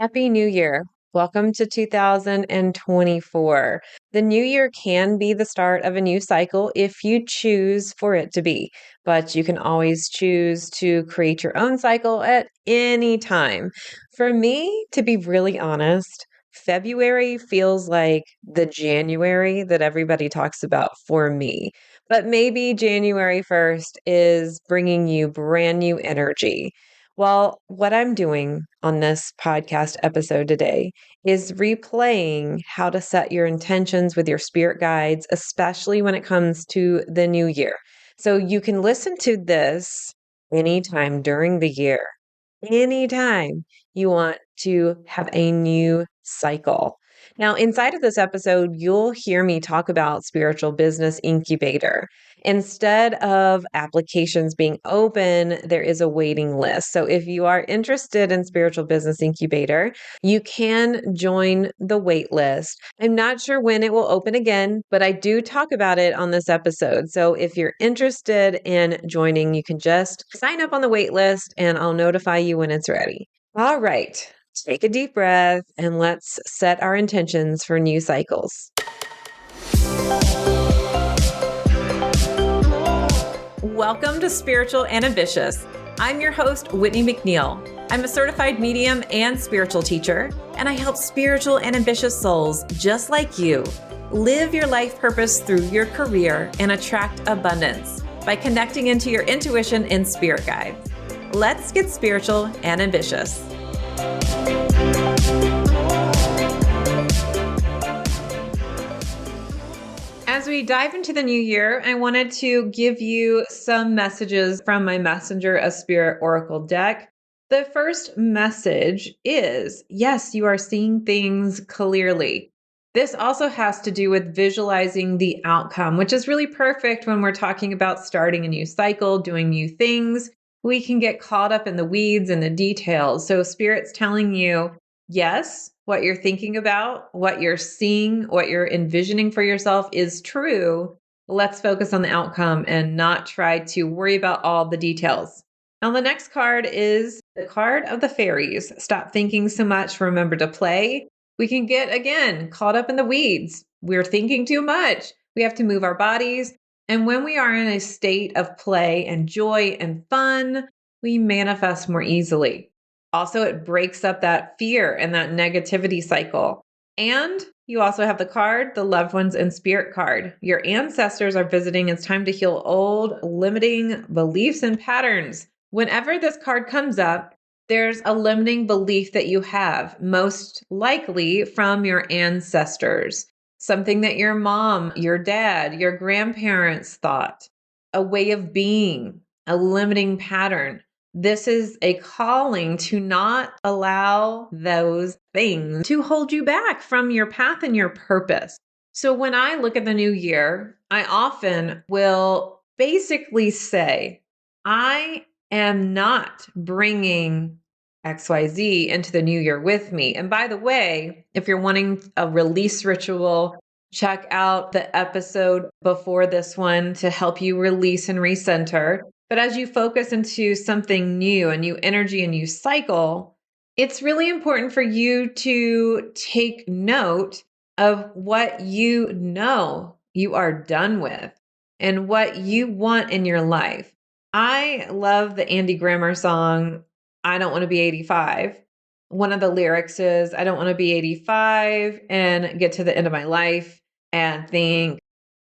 Happy New Year. Welcome to 2024. The new year can be the start of a new cycle if you choose for it to be, but you can always choose to create your own cycle at any time. For me, to be really honest, February feels like the January that everybody talks about for me. But maybe January 1st is bringing you brand new energy. Well, what I'm doing on this podcast episode today is replaying how to set your intentions with your spirit guides, especially when it comes to the new year. So you can listen to this anytime during the year, anytime you want to have a new cycle. Now, inside of this episode, you'll hear me talk about Spiritual Business Incubator. Instead of applications being open, there is a waiting list. So if you are interested in Spiritual Business Incubator, you can join the wait list. I'm not sure when it will open again, but I do talk about it on this episode. So if you're interested in joining, you can just sign up on the wait list and I'll notify you when it's ready. All right. Take a deep breath and let's set our intentions for new cycles. Welcome to Spiritual and Ambitious. I'm your host, Whitney McNeil. I'm a certified medium and spiritual teacher, and I help spiritual and ambitious souls just like you live your life purpose through your career and attract abundance by connecting into your intuition and spirit guides. Let's get spiritual and ambitious. As we dive into the new year, I wanted to give you some messages from my Messenger of Spirit Oracle deck. The first message is, yes, you are seeing things clearly. This also has to do with visualizing the outcome, which is really perfect when we're talking about starting a new cycle, doing new things. We can get caught up in the weeds and the details. So Spirit's telling you, yes, what you're thinking about, what you're seeing, what you're envisioning for yourself is true. Let's focus on the outcome and not try to worry about all the details. Now, the next card is the card of the fairies. Stop thinking so much. Remember to play. We can get, again, caught up in the weeds. We're thinking too much. We have to move our bodies. And when we are in a state of play and joy and fun, we manifest more easily. Also, it breaks up that fear and that negativity cycle. And you also have the card, the loved ones and spirit card. Your ancestors are visiting. It's time to heal old limiting beliefs and patterns. Whenever this card comes up, there's a limiting belief that you have, most likely from your ancestors, something that your mom, your dad, your grandparents thought, a way of being, a limiting pattern. This is a calling to not allow those things to hold you back from your path and your purpose. So when I look at the new year, I often will basically say, I am not bringing XYZ into the new year with me. And by the way, if you're wanting a release ritual, check out the episode before this one to help you release and recenter. But as you focus into something new, a new energy, a new cycle, it's really important for you to take note of what you know you are done with and what you want in your life. I love the Andy Grammer song, I Don't Want to Be 85. One of the lyrics is, I don't want to be 85 and get to the end of my life and think,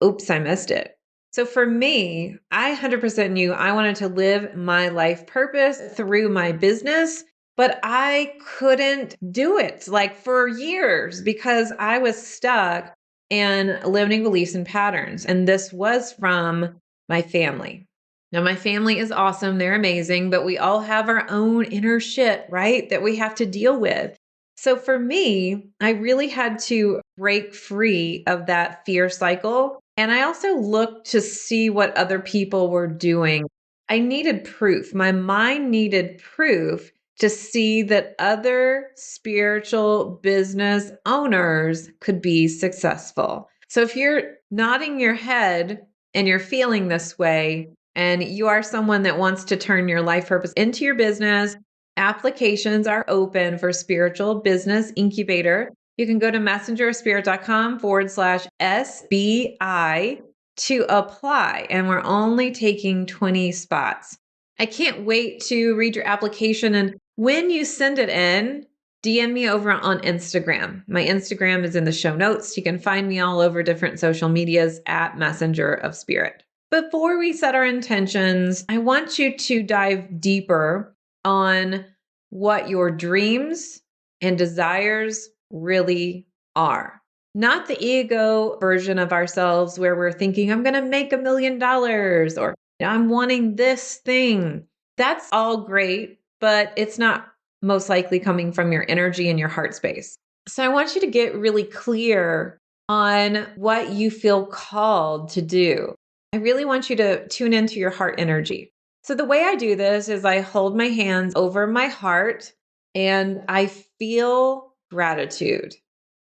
oops, I missed it. So for me, I 100% knew I wanted to live my life purpose through my business, but I couldn't do it like for years because I was stuck in limiting beliefs and patterns. And this was from my family. Now, my family is awesome. They're amazing, but we all have our own inner shit, right? That we have to deal with. So for me, I really had to break free of that fear cycle. And I also looked to see what other people were doing. I needed proof. My mind needed proof to see that other spiritual business owners could be successful. So if you're nodding your head and you're feeling this way, and you are someone that wants to turn your life purpose into your business, Applications are open for Spiritual Business Incubator. You can go to messengerspirit.com/SBI to apply, and we're only taking 20 spots. I can't wait to read your application. And when you send it in, DM me over on Instagram. My Instagram is in the show notes. You can find me all over different social medias at Messenger of Spirit. Before we set our intentions, I want you to dive deeper on what your dreams and desires really are. Not the ego version of ourselves where we're thinking, I'm going to make $1 million or I'm wanting this thing. That's all great, but it's not most likely coming from your energy and your heart space. So I want you to get really clear on what you feel called to do. I really want you to tune into your heart energy. So the way I do this is I hold my hands over my heart and I feel gratitude.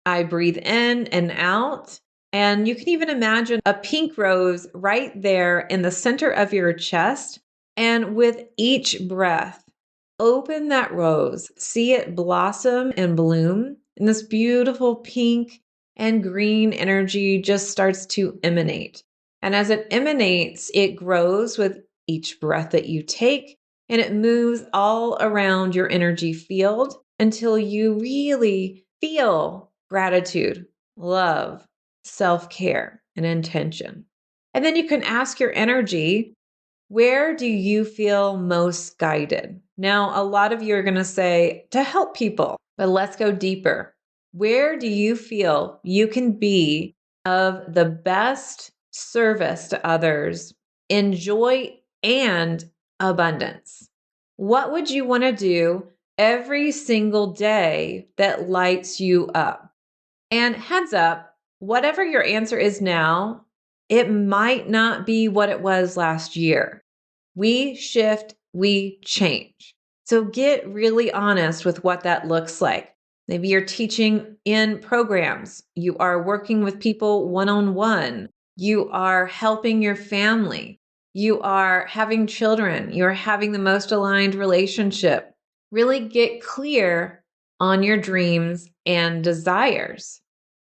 I breathe in and out. And you can even imagine a pink rose right there in the center of your chest. And with each breath, open that rose, see it blossom and bloom. And this beautiful pink and green energy just starts to emanate. And as it emanates, it grows with each breath that you take, and it moves all around your energy field until you really feel gratitude, love, self care, and intention. And then you can ask your energy, where do you feel most guided? Now, a lot of you are going to say to help people, but let's go deeper. Where do you feel you can be of the best service to others in joy and abundance? What would you want to do every single day that lights you up? And heads up, whatever your answer is now, it might not be what it was last year. We shift, we change. So get really honest with what that looks like. Maybe you're teaching in programs, you are working with people one on one, you are helping your family, you are having children, you're having the most aligned relationship. Really get clear on your dreams and desires.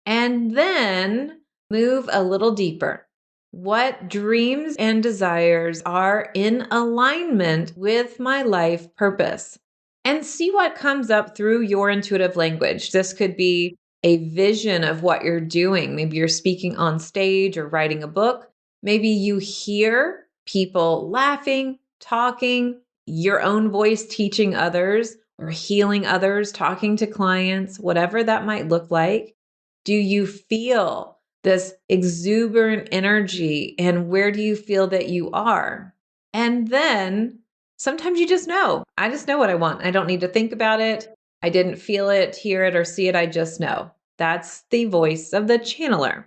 And then move a little deeper. What dreams and desires are in alignment with my life purpose? And see what comes up through your intuitive language. This could be a vision of what you're doing. Maybe you're speaking on stage or writing a book. Maybe you hear people laughing, talking, your own voice teaching others or healing others, talking to clients, whatever that might look like. Do you feel this exuberant energy? And where do you feel that you are? And then sometimes you just know. I just know what I want. I don't need to think about it. I didn't feel it, hear it, or see it. I just know. That's the voice of the channeler.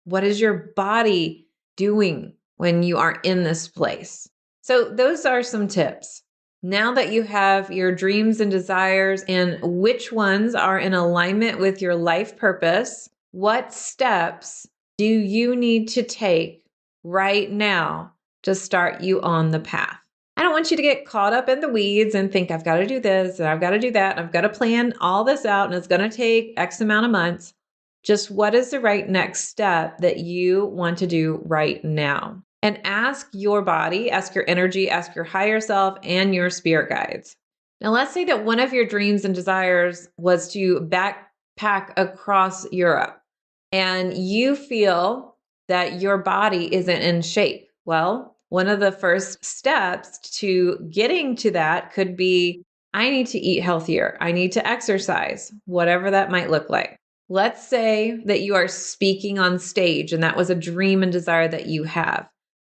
What is your body doing when you are in this place? So, those are some tips. Now that you have your dreams and desires and which ones are in alignment with your life purpose, what steps do you need to take right now to start you on the path? I don't want you to get caught up in the weeds and think, I've got to do this and I've got to do that. And I've got to plan all this out and it's going to take X amount of months. Just what is the right next step that you want to do right now? And ask your body, ask your energy, ask your higher self and your spirit guides. Now, let's say that one of your dreams and desires was to backpack across Europe and you feel that your body isn't in shape. Well, one of the first steps to getting to that could be I need to eat healthier. I need to exercise, whatever that might look like. Let's say that you are speaking on stage and that was a dream and desire that you have.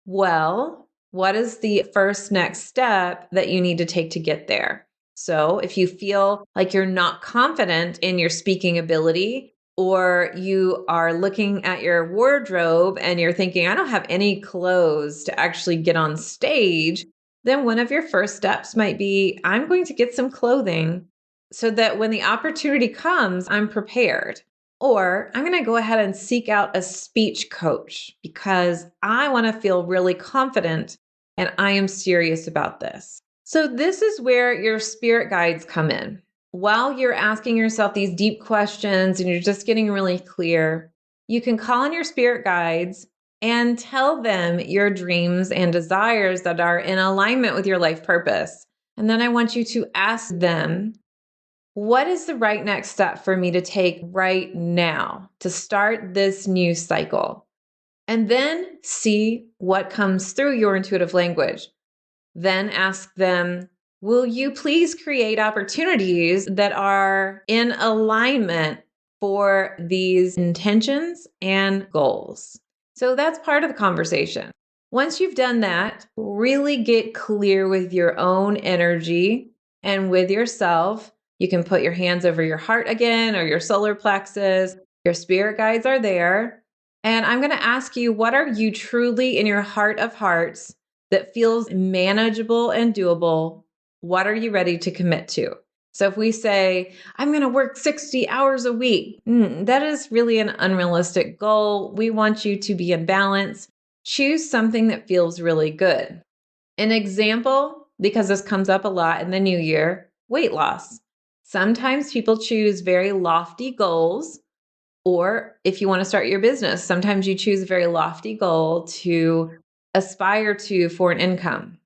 Well, what is the first next step that you need to take to get there? So, if you feel like you're not confident in your speaking ability, or you are looking at your wardrobe and you're thinking, I don't have any clothes to actually get on stage, then one of your first steps might be, I'm going to get some clothing so that when the opportunity comes, I'm prepared. Or I'm going to go ahead and seek out a speech coach because I want to feel really confident and I am serious about this. So, this is where your spirit guides come in. While you're asking yourself these deep questions and you're just getting really clear, you can call on your spirit guides and tell them your dreams and desires that are in alignment with your life purpose. And then I want you to ask them, what is the right next step for me to take right now to start this new cycle? And then see what comes through your intuitive language. Then ask them, will you please create opportunities that are in alignment for these intentions and goals? So that's part of the conversation. Once you've done that, really get clear with your own energy and with yourself. You can put your hands over your heart again or your solar plexus. Your spirit guides are there. And I'm going to ask you, what are you truly in your heart of hearts that feels manageable and doable? What are you ready to commit to? So if we say, I'm going to work 60 hours a week, that is really an unrealistic goal. We want you to be in balance. Choose something that feels really good. An example, because this comes up a lot in the new year, weight loss. Sometimes people choose very lofty goals, or if you want to start your business, sometimes you choose a very lofty goal to aspire to for an income.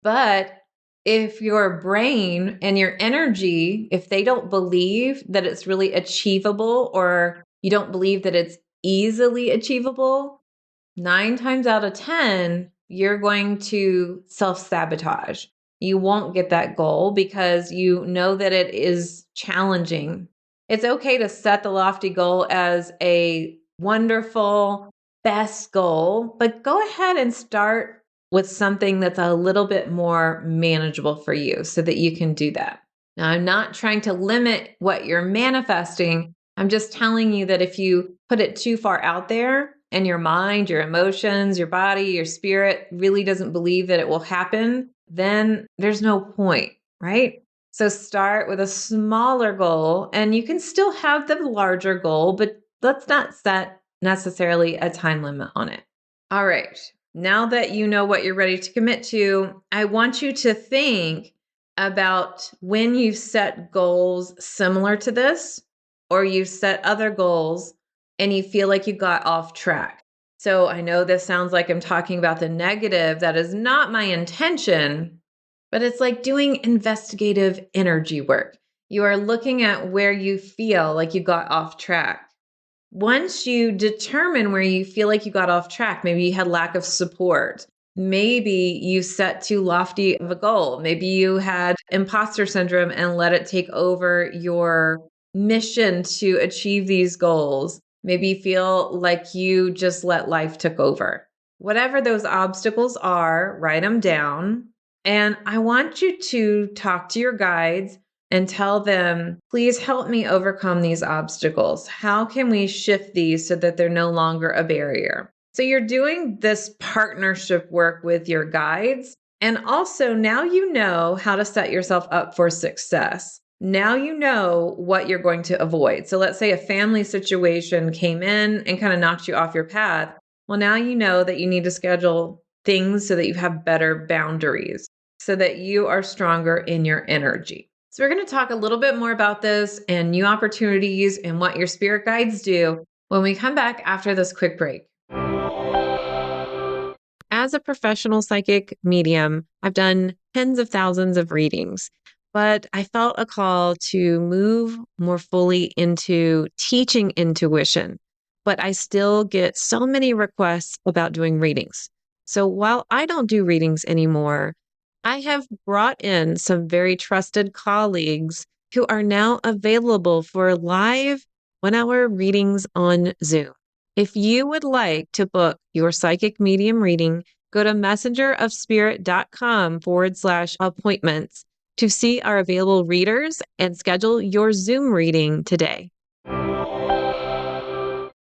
But if your brain and your energy, if they don't believe that it's really achievable, or you don't believe that it's easily achievable, 9 times out of 10, you're going to self sabotage. You won't get that goal because you know that it is challenging. It's okay to set the lofty goal as a wonderful, best goal, but go ahead and start with something that's a little bit more manageable for you so that you can do that. Now, I'm not trying to limit what you're manifesting. I'm just telling you that if you put it too far out there and your mind, your emotions, your body, your spirit really doesn't believe that it will happen, then there's no point, right? So start with a smaller goal and you can still have the larger goal, but let's not set necessarily a time limit on it. All right. Now that you know what you're ready to commit to, I want you to think about when you've set goals similar to this, or you've set other goals and you feel like you got off track. So I know this sounds like I'm talking about the negative. That is not my intention, but it's like doing investigative energy work. You are looking at where you feel like you got off track. Once you determine where you feel like you got off track, maybe you had lack of support. Maybe you set too lofty of a goal. Maybe you had imposter syndrome and let it take over your mission to achieve these goals. Maybe you feel like you just let life took over. Whatever those obstacles are, write them down. And I want you to talk to your guides and tell them, please help me overcome these obstacles. How can we shift these so that they're no longer a barrier? So you're doing this partnership work with your guides. And also now you know how to set yourself up for success. Now you know what you're going to avoid. So let's say a family situation came in and kind of knocked you off your path. Well, now you know that you need to schedule things so that you have better boundaries, so that you are stronger in your energy. So, we're going to talk a little bit more about this and new opportunities and what your spirit guides do when we come back after this quick break. As a professional psychic medium, I've done tens of thousands of readings, but I felt a call to move more fully into teaching intuition. But I still get so many requests about doing readings. So while I don't do readings anymore, I have brought in some very trusted colleagues who are now available for live 1 hour readings on Zoom. If you would like to book your psychic medium reading, go to messengerofspirit.com/appointments to see our available readers and schedule your Zoom reading today.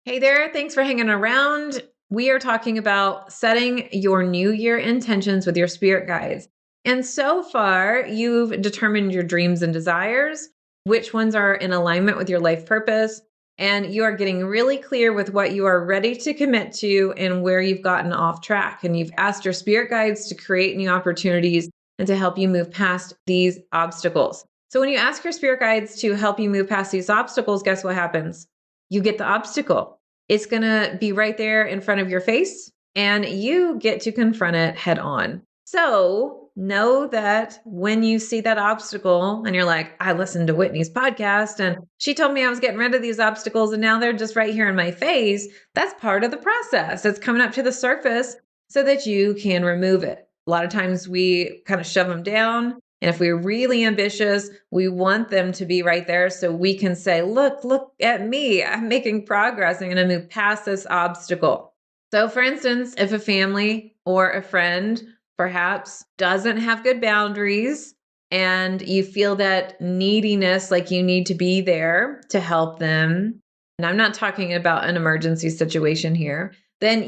Hey there, thanks for hanging around. We are talking about setting your new year intentions with your spirit guides. And so far, you've determined your dreams and desires, which ones are in alignment with your life purpose, and you are getting really clear with what you are ready to commit to and where you've gotten off track. And you've asked your spirit guides to create new opportunities and to help you move past these obstacles. So when you ask your spirit guides to help you move past these obstacles, guess what happens? You get the obstacle. It's going to be right there in front of your face, and you get to confront it head on. So know that when you see that obstacle and you're like, I listened to Whitney's podcast and she told me I was getting rid of these obstacles and now they're just right here in my face. That's part of the process. It's coming up to the surface so that you can remove it. A lot of times we kind of shove them down. And if we're really ambitious, we want them to be right there so we can say, look at me. I'm making progress. I'm going to move past this obstacle. So for instance, if a family or a friend perhaps doesn't have good boundaries and you feel that neediness, like you need to be there to help them, and I'm not talking about an emergency situation here, then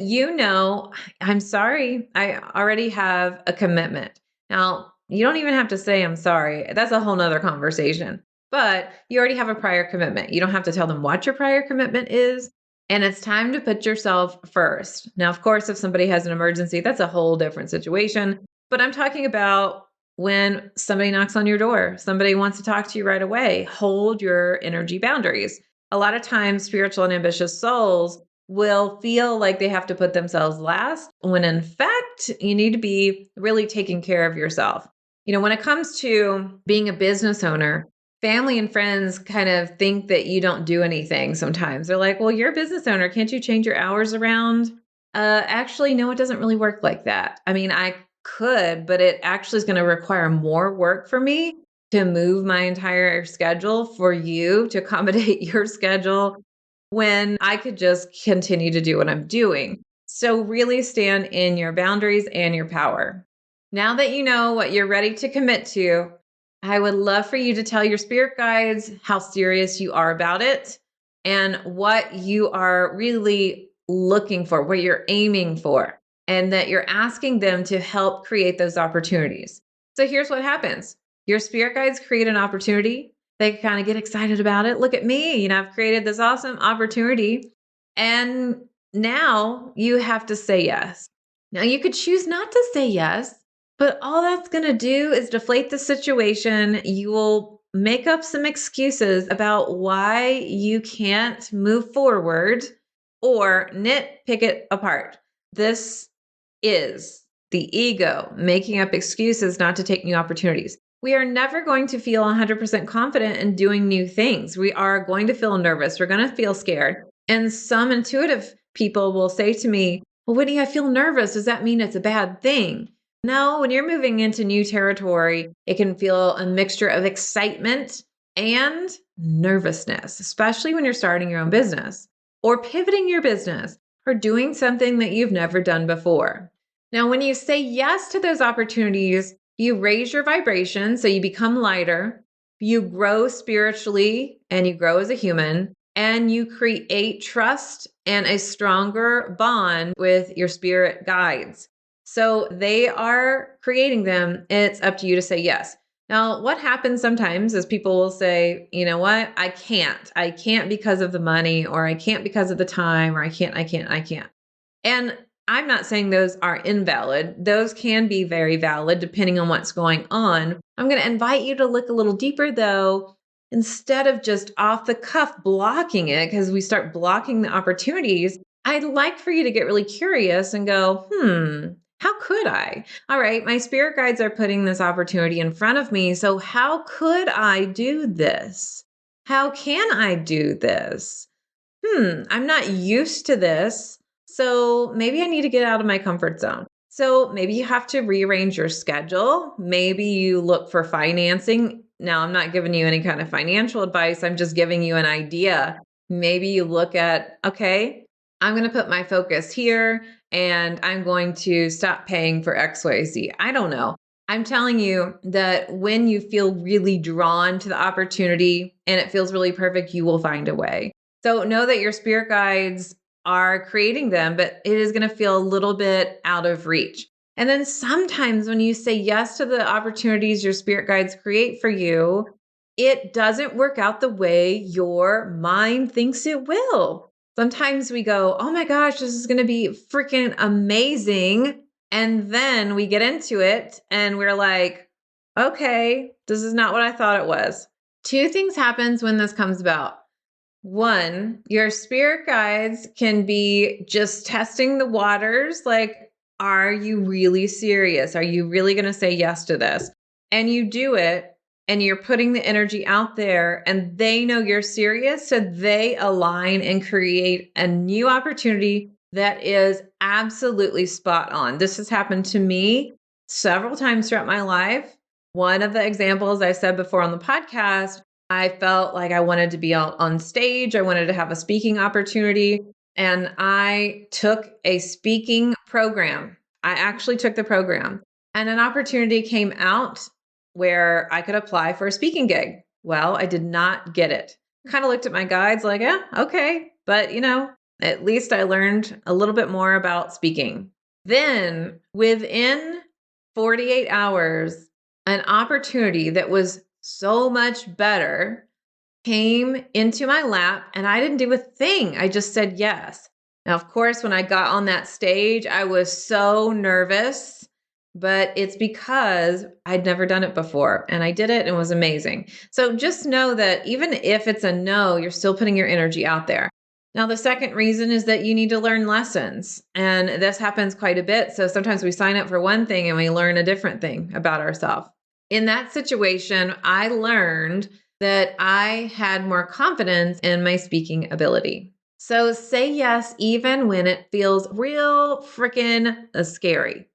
I'm sorry, I already have a commitment. Now, you don't even have to say I'm sorry. That's a whole nother conversation. But you already have a prior commitment. You don't have to tell them what your prior commitment is. And it's time to put yourself first. Now, of course, if somebody has an emergency, that's a whole different situation. But I'm talking about when somebody knocks on your door, somebody wants to talk to you right away, hold your energy boundaries. A lot of times, spiritual and ambitious souls will feel like they have to put themselves last, when in fact, you need to be really taking care of yourself. When it comes to being a business owner, family and friends kind of think that you don't do anything sometimes. They're like, well, you're a business owner. Can't you change your hours around? Actually, no, it doesn't really work like that. I mean, I could, but it actually is going to require more work for me to move my entire schedule for you to accommodate your schedule when I could just continue to do what I'm doing. So, really stand in your boundaries and your power. Now that you know what you're ready to commit to, I would love for you to tell your spirit guides how serious you are about it and what you are really looking for, what you're aiming for, and that you're asking them to help create those opportunities. So here's what happens. Your spirit guides create an opportunity. They kind of get excited about it. Look at me, I've created this awesome opportunity. And now you have to say yes. Now you could choose not to say yes, but all that's going to do is deflate the situation. You will make up some excuses about why you can't move forward or nitpick it apart. This is the ego making up excuses not to take new opportunities. We are never going to feel 100% confident in doing new things. We are going to feel nervous. We're going to feel scared. And some intuitive people will say to me, well, Whitney, I feel nervous. Does that mean it's a bad thing? No, when you're moving into new territory, it can feel a mixture of excitement and nervousness, especially when you're starting your own business or pivoting your business or doing something that you've never done before. Now, when you say yes to those opportunities, you raise your vibration, so you become lighter, you grow spiritually, and you grow as a human, and you create trust and a stronger bond with your spirit guides. So they are creating them. It's up to you to say yes. Now, what happens sometimes is people will say, you know what? I can't. I can't because of the money, or I can't because of the time, or I can't. And I'm not saying those are invalid. Those can be very valid depending on what's going on. I'm going to invite you to look a little deeper though, instead of just off the cuff blocking it, because we start blocking the opportunities. I'd like for you to get really curious and go, how could I? All right, my spirit guides are putting this opportunity in front of me. So how could I do this? How can I do this? I'm not used to this. So maybe I need to get out of my comfort zone. So maybe you have to rearrange your schedule. Maybe you look for financing. Now, I'm not giving you any kind of financial advice. I'm just giving you an idea. Maybe you look at, okay, I'm going to put my focus here and I'm going to stop paying for XYZ. I don't know. I'm telling you that when you feel really drawn to the opportunity and it feels really perfect, you will find a way. So know that your spirit guides are creating them, but it is going to feel a little bit out of reach. And then sometimes when you say yes to the opportunities your spirit guides create for you, it doesn't work out the way your mind thinks it will. Sometimes we go, oh my gosh, this is going to be freaking amazing. And then we get into it and we're like, okay, this is not what I thought it was. Two things happens when this comes about. One, your spirit guides can be just testing the waters. Like, are you really serious? Are you really going to say yes to this? And you do it and you're putting the energy out there and they know you're serious. So they align and create a new opportunity that is absolutely spot on. This has happened to me several times throughout my life. One of the examples I said before on the podcast, I felt like I wanted to be on stage. I wanted to have a speaking opportunity. And I took a speaking program. I actually took the program and an opportunity came out where I could apply for a speaking gig. Well, I did not get it. Kind of looked at my guides like, yeah, okay. But, at least I learned a little bit more about speaking. Then within 48 hours, an opportunity that was so much better came into my lap and I didn't do a thing. I just said yes. Now, of course, when I got on that stage, I was so nervous, but it's because I'd never done it before and I did it and it was amazing. So just know that even if it's a no, you're still putting your energy out there. Now, the second reason is that you need to learn lessons. And this happens quite a bit. So sometimes we sign up for one thing and we learn a different thing about ourselves. In that situation, I learned that I had more confidence in my speaking ability. So say yes, even when it feels real freaking scary.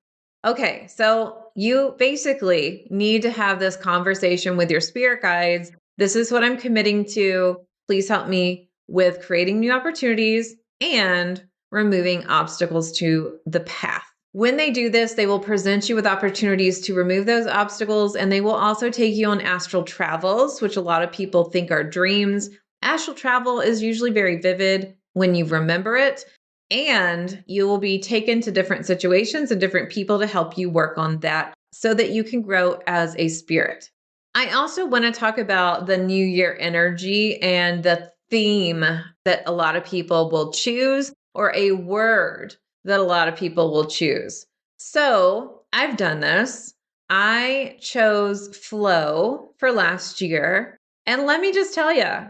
Okay, so you basically need to have this conversation with your spirit guides. This is what I'm committing to. Please help me with creating new opportunities and removing obstacles to the path. When they do this, they will present you with opportunities to remove those obstacles, and they will also take you on astral travels, which a lot of people think are dreams. Astral travel is usually very vivid when you remember it, and you will be taken to different situations and different people to help you work on that so that you can grow as a spirit. I also want to talk about the New Year energy and the theme that a lot of people will choose, or a word that a lot of people will choose. So I've done this. I chose flow for last year. And let me just tell you,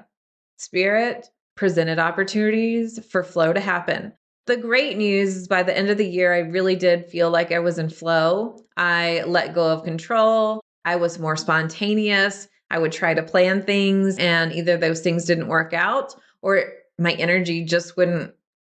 Spirit presented opportunities for flow to happen. The great news is by the end of the year, I really did feel like I was in flow. I let go of control. I was more spontaneous. I would try to plan things, and either those things didn't work out or my energy just wouldn't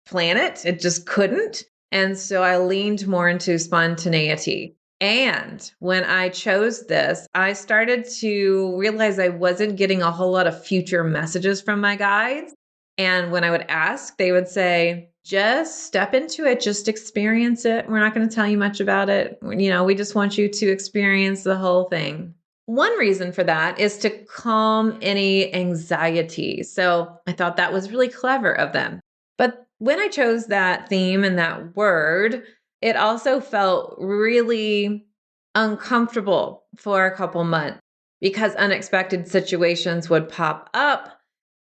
plan it. It just couldn't. And so I leaned more into spontaneity. And when I chose this, I started to realize I wasn't getting a whole lot of future messages from my guides. And when I would ask, they would say, just step into it, just experience it. We're not going to tell you much about it. We just want you to experience the whole thing. One reason for that is to calm any anxiety. So I thought that was really clever of them. But when I chose that theme and that word, it also felt really uncomfortable for a couple months because unexpected situations would pop up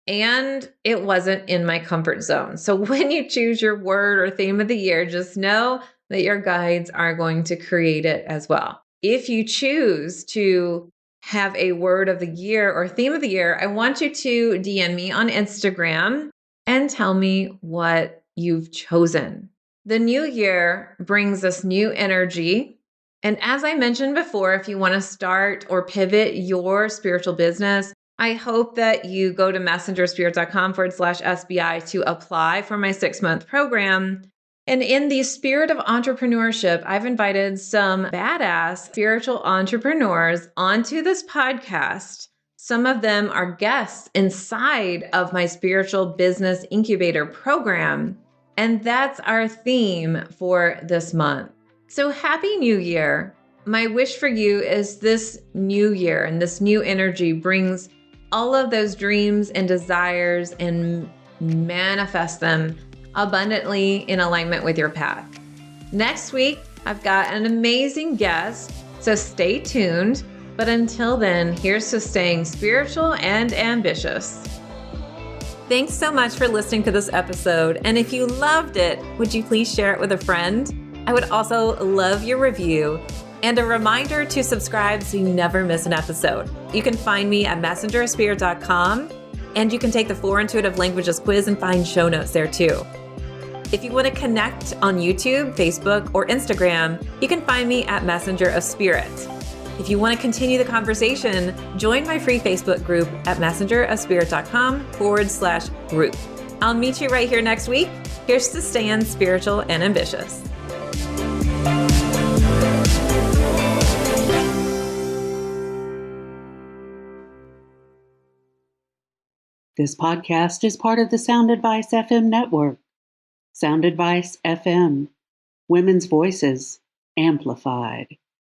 and it wasn't in my comfort zone. So when you choose your word or theme of the year, just know that your guides are going to create it as well. If you choose to have a word of the year or theme of the year, I want you to DM me on Instagram and tell me what you've chosen. The new year brings us new energy. And as I mentioned before, if you want to start or pivot your spiritual business, I hope that you go to messengerspirit.com/SBI to apply for my 6-month program. And in the spirit of entrepreneurship, I've invited some badass spiritual entrepreneurs onto this podcast. Some of them are guests inside of my spiritual business incubator program. And that's our theme for this month. So happy New Year. My wish for you is this new year and this new energy brings all of those dreams and desires and manifest them abundantly in alignment with your path. Next week, I've got an amazing guest, so stay tuned. But until then, here's to staying spiritual and ambitious. Thanks so much for listening to this episode. And if you loved it, would you please share it with a friend? I would also love your review and a reminder to subscribe so you never miss an episode. You can find me at messengerofspirit.com, and you can take the 4 Intuitive Languages quiz and find show notes there too. If you want to connect on YouTube, Facebook, or Instagram, you can find me at Messenger of Spirit. If you want to continue the conversation, join my free Facebook group at messengerofspirit.com/group. I'll meet you right here next week. Here's to staying spiritual and ambitious. This podcast is part of the Sound Advice FM network. Sound Advice FM. Women's voices amplified.